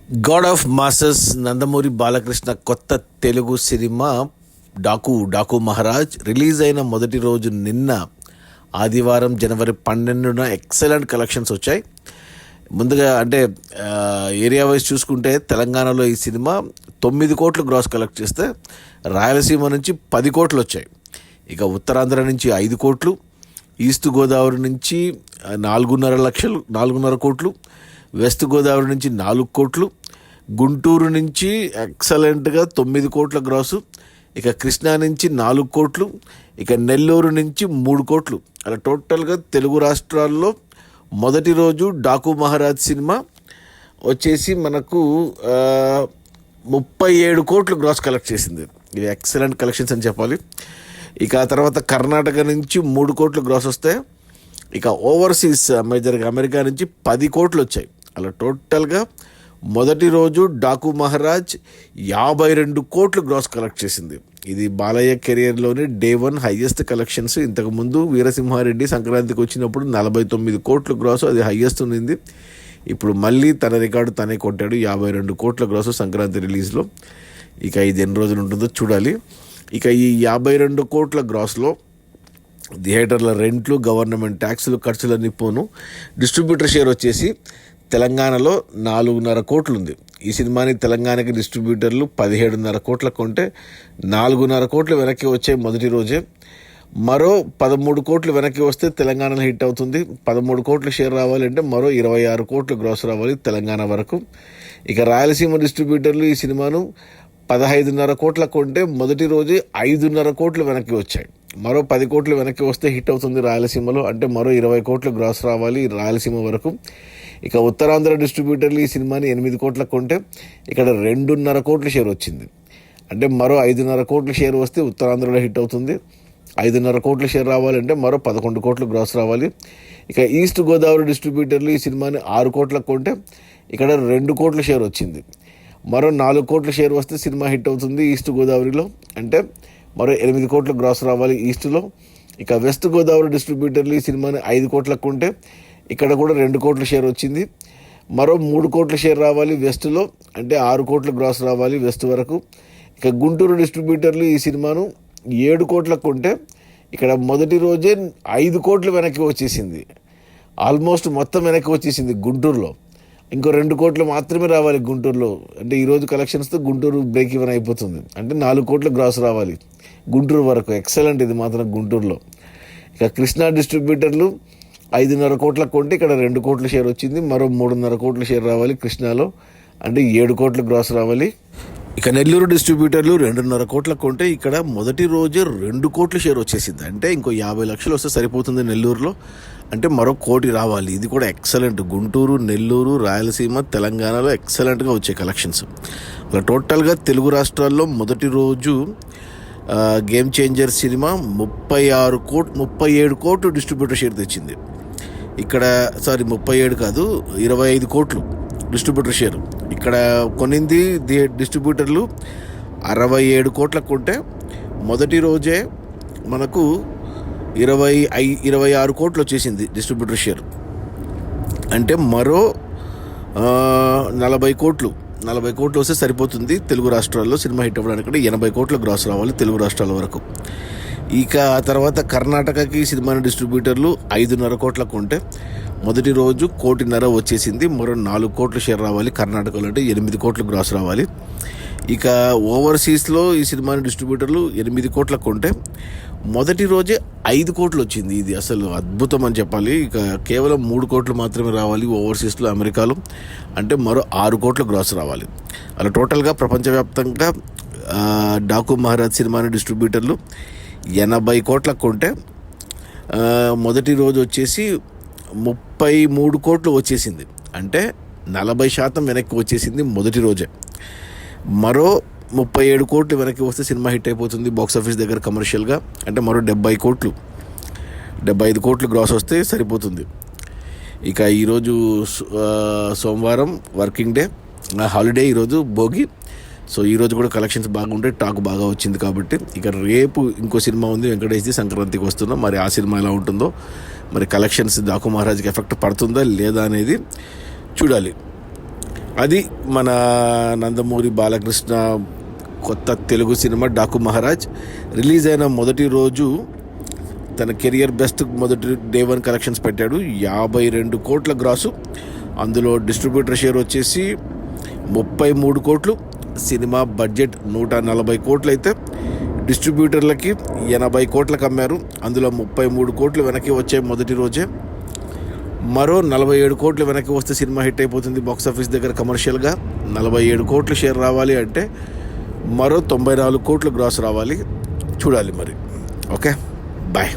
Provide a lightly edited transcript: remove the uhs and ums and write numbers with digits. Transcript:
God of masses Nandamuri Balakrishna కొత్త Telugu cinema Daaku Maharaj release అయిన మొదటి రోజు నిన్న ఆదివారం జనవరి 12న ఎక్సలెంట్ కలెక్షన్స్ వచ్చాయి. ముందుగా అంటే ఏరియా వైజ్ చూసుకుంటే తెలంగాణలో ఈ సినిమా 9 కోట్లు గ్రాస్ కలెక్ట్ చేస్తే రాయలసీమ నుంచి 10 కోట్లు వచ్చాయి. ఇక ఉత్తరాంధ్ర నుంచి 5 కోట్లు, ఈస్ట్ గోదావరి నుంచి 4.5 కోట్లు, వెస్ట్ గోదావరి నుంచి 4 కోట్లు, గుంటూరు నుంచి ఎక్సలెంట్గా 9 కోట్ల గ్రాసు, ఇక కృష్ణా నుంచి 4 కోట్లు, ఇక నెల్లూరు నుంచి 3 కోట్లు. అలా టోటల్గా తెలుగు రాష్ట్రాల్లో మొదటి రోజు డాకు మహారాజ్ సినిమా వచ్చేసి మనకు 37 కోట్లు గ్రాస్ కలెక్ట్ చేసింది. ఇది ఎక్సలెంట్ కలెక్షన్స్ అని చెప్పాలి. ఇక ఆ తర్వాత కర్ణాటక నుంచి 3 కోట్లు గ్రాస్ వస్తాయి. ఇక ఓవర్సీస్ మేజర్గా అమెరికా నుంచి 10 కోట్లు వచ్చాయి. అలా టోటల్గా మొదటి రోజు డాకు మహారాజ్ 52 కోట్లు గ్రాస్ కలెక్ట్ చేసింది. ఇది బాలయ్య కెరియర్లోని డే 1 హైయెస్ట్ కలెక్షన్స్. ఇంతకుముందు వీరసింహారెడ్డి సంక్రాంతికి వచ్చినప్పుడు 49 కోట్లు గ్రాసు, అది హైయెస్ట్ ఉంది. ఇప్పుడు మళ్ళీ తన రికార్డు తనే కొట్టాడు, 52 కోట్ల గ్రాసు సంక్రాంతి రిలీజ్లో. ఇక ఇది ఎన్ని రోజులు ఉంటుందో చూడాలి. ఇక ఈ 52 కోట్ల గ్రాస్లో థియేటర్ల రెంట్లు, గవర్నమెంట్ ట్యాక్సులు, ఖర్చులన్నీ పోను. డిస్ట్రిబ్యూటర్ షేర్ వచ్చేసి తెలంగాణలో 4.5 కోట్లు ఉంది. ఈ సినిమాని తెలంగాణకి డిస్ట్రిబ్యూటర్లు 17.5 కోట్లకు కొంటే 4.5 కోట్లు వెనక్కి వచ్చాయి మొదటి రోజే. మరో 13 కోట్లు వెనక్కి వస్తే తెలంగాణలో హిట్ అవుతుంది. 13 కోట్లు షేర్ రావాలంటే మరో 26 కోట్లు గ్రాస్ రావాలి తెలంగాణ వరకు. ఇక రాయలసీమ డిస్ట్రిబ్యూటర్లు ఈ సినిమాను 15.5 కోట్లకు కొంటే మొదటి రోజే 5.5 కోట్లు వెనక్కి వచ్చాయి. మరో 10 కోట్లు వెనక్కి వస్తే హిట్ అవుతుంది రాయలసీమలో, అంటే మరో 20 కోట్లు గ్రాస్ రావాలి రాయలసీమ వరకు. ఇక ఉత్తరాంధ్ర డిస్ట్రిబ్యూటర్లు ఈ సినిమాని 8 కోట్లకు కొంటే ఇక్కడ 2.5 కోట్ల షేర్ వచ్చింది. అంటే మరో 5.5 కోట్ల షేర్ వస్తే ఉత్తరాంధ్రలో హిట్ అవుతుంది. 5.5 కోట్ల షేర్ రావాలంటే మరో 11 కోట్లు గ్రాస్ రావాలి. ఇక ఈస్ట్ గోదావరి డిస్ట్రిబ్యూటర్లు ఈ సినిమాని 6 కోట్లకు కొంటే ఇక్కడ 2 కోట్ల షేర్ వచ్చింది. మరో 4 కోట్ల షేర్ వస్తే సినిమా హిట్ అవుతుంది ఈస్ట్ గోదావరిలో, అంటే మరో 8 కోట్ల గ్రాస్ రావాలి ఈస్ట్లో. ఇక వెస్ట్ గోదావరి డిస్ట్రిబ్యూటర్లు ఈ సినిమాని 5 కోట్లకు కొంటే ఇక్కడ కూడా 2 కోట్ల షేర్ వచ్చింది. మరో 3 కోట్ల షేర్ రావాలి వెస్ట్లో, అంటే 6 కోట్ల గ్రాస్ రావాలి వెస్ట్ వరకు. ఇక గుంటూరు డిస్ట్రిబ్యూటర్లు ఈ సినిమాను 7 కోట్లకు కొంటే ఇక్కడ మొదటి రోజే 5 కోట్లు వెనక్కి వచ్చేసింది. ఆల్మోస్ట్ మొత్తం వెనక్కి వచ్చేసింది గుంటూరులో. ఇంకో 2 కోట్లు మాత్రమే రావాలి గుంటూరులో, అంటే ఈరోజు కలెక్షన్స్తో గుంటూరు బ్రేక్ ఈవెన్ అయిపోతుంది. అంటే 4 కోట్ల గ్రాస్ రావాలి గుంటూరు వరకు. ఎక్సలెంట్ ఇది మాత్రం గుంటూరులో. ఇక కృష్ణా డిస్ట్రిబ్యూటర్లు 5.5 కోట్లకు కొంటే ఇక్కడ 2 కోట్ల షేర్ వచ్చింది. మరో 3.5 కోట్ల షేర్ రావాలి కృష్ణాలో, అంటే 7 కోట్ల గ్రాస్ రావాలి. ఇక నెల్లూరు డిస్ట్రిబ్యూటర్లు 2.5 కోట్లకు కొంటే ఇక్కడ మొదటి రోజే 2 కోట్ల షేర్ వచ్చేసింది. అంటే ఇంకో 50 లక్షలు వస్తే సరిపోతుంది నెల్లూరులో, అంటే మరో 1 కోటి రావాలి. ఇది కూడా ఎక్సలెంట్. గుంటూరు, నెల్లూరు, రాయలసీమ, తెలంగాణలో ఎక్సలెంట్గా వచ్చే కలెక్షన్స్. అలా టోటల్గా తెలుగు రాష్ట్రాల్లో మొదటి రోజు గేమ్ చేంజర్ సినిమా 37 కోట్లు డిస్ట్రిబ్యూటర్ షేర్ తెచ్చింది. ఇక్కడ 37 కాదు 25 కోట్లు డిస్ట్రిబ్యూటర్ షేర్. ఇక్కడ కొనింది డిస్ట్రిబ్యూటర్లు 67 కోట్లకు కొంటే మొదటి రోజే మనకు 26 కోట్లు వచ్చేసింది డిస్ట్రిబ్యూటర్ షేర్. అంటే మరో 40 కోట్లు వస్తే సరిపోతుంది తెలుగు రాష్ట్రాల్లో సినిమా హిట్ అవ్వడానికి. 80 కోట్ల గ్రాస్ రావాలి తెలుగు రాష్ట్రాల వరకు. ఇక ఆ తర్వాత కర్ణాటకకి సినిమాని డిస్ట్రిబ్యూటర్లు 5.5 కోట్లకు కొంటే మొదటి రోజు 1.5 కోటి వచ్చేసింది. మరో 4 కోట్ల షేర్ రావాలి కర్ణాటకలో, అంటే 8 కోట్లు గ్రాస్ రావాలి. ఇక ఓవర్సీస్లో ఈ సినిమాని డిస్ట్రిబ్యూటర్లు 8 కోట్లకు కొంటే మొదటి రోజే 5 కోట్లు వచ్చింది. ఇది అసలు అద్భుతం అని చెప్పాలి. ఇక కేవలం 3 కోట్లు మాత్రమే రావాలి ఓవర్సీస్లో అమెరికాలో, అంటే మరో 6 కోట్ల గ్రాస్ రావాలి. అలా టోటల్గా ప్రపంచవ్యాప్తంగా డాకు మహారాజ్ సినిమాని డిస్ట్రిబ్యూటర్లు 80 కోట్లకు కొంటే మొదటి రోజు వచ్చేసి 33 కోట్లు వచ్చేసింది. అంటే 40% వెనక్కి వచ్చేసింది మొదటి రోజే. మరో 37 కోట్లు వెనక్కి వస్తే సినిమా హిట్ అయిపోతుంది బాక్స్ ఆఫీస్ దగ్గర కమర్షియల్గా, అంటే మరో 75 కోట్లు గ్రాస్ వస్తే సరిపోతుంది. ఇక ఈరోజు సోమవారం వర్కింగ్ డే, హాలిడే, ఈరోజు భోగి. సో ఈరోజు కూడా కలెక్షన్స్ బాగుంటాయి, టాక్ బాగా వచ్చింది కాబట్టి. ఇక రేపు ఇంకో సినిమా ఉంది వెంకటేష్ది, సంక్రాంతికి వస్తున్నాం. మరి ఆ సినిమా ఎలా ఉంటుందో, మరి కలెక్షన్స్ డాకు మహారాజ్కి ఎఫెక్ట్ పడుతుందా లేదా అనేది చూడాలి. అది మన నందమూరి బాలకృష్ణ కొత్త తెలుగు సినిమా డాకు మహారాజ్ రిలీజ్ అయిన మొదటి రోజు తన కెరియర్ బెస్ట్ మొదటి డే 1 కలెక్షన్స్ పెట్టాడు. 52 కోట్ల గ్రాసు. అందులో డిస్ట్రిబ్యూటర్ షేర్ వచ్చేసి 33 కోట్లు. సినిమా బడ్జెట్ 140 కోట్లు అయితే డిస్ట్రిబ్యూటర్లకి 80 కోట్లకు అమ్మారు. అందులో 33 కోట్లు వెనక్కి వచ్చాయి మొదటి రోజే. మరో 47 కోట్లు వెనక్కి వస్తే సినిమా హిట్ అయిపోతుంది బాక్సాఫీస్ దగ్గర. కమర్షియల్గా 47 కోట్లు షేర్ రావాలి అంటే మరో 94 కోట్లు గ్రాస్ రావాలి. చూడాలి మరి. Okay, bye.